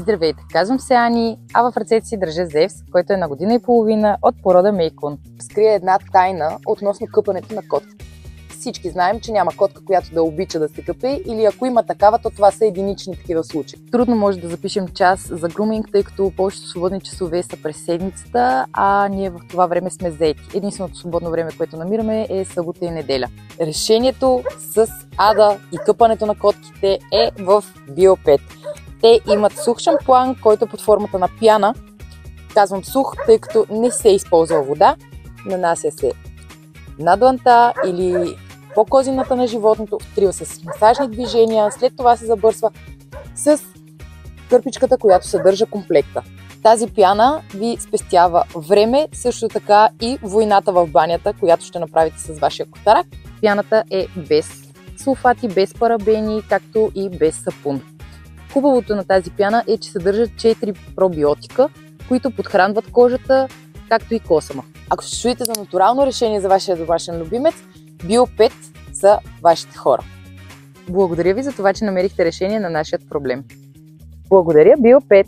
Здравейте, казвам се Ани, а в ръцете си държа Зевс, който е на година и половина от порода Мейкун. Скрия една тайна относно къпането на котките. Всички знаем, че няма котка, която да обича да се къпе, или ако има такава, то това са единични такива случаи. Трудно може да запишем час за груминг, тъй като повечето свободни часове са през седмицата, а ние в това време сме заети. Единственото свободно време, което намираме, е събота и неделя. Решението с Ада и къпането на котките е в Биопет. Те имат сух шампуан, който е под формата на пяна. Казвам сух, тъй като не се използва вода. Нанася се на дланта или по козината на животното, втрива се с масажни движения, след това се забърсва с кърпичката, която съдържа комплекта. Тази пяна ви спестява време, също така и войната в банята, която ще направите с вашия котарак. Пяната е без сулфати, без парабени, както и без сапун. Хубавото на тази пяна е, че съдържа 4 пробиотика, които подхранват кожата, както и косама. Ако ще чуете за натурално решение за вашия домашен любимец, Биопет са вашите хора. Благодаря ви за това, че намерихте решение на нашия проблем. Благодаря, Биопет!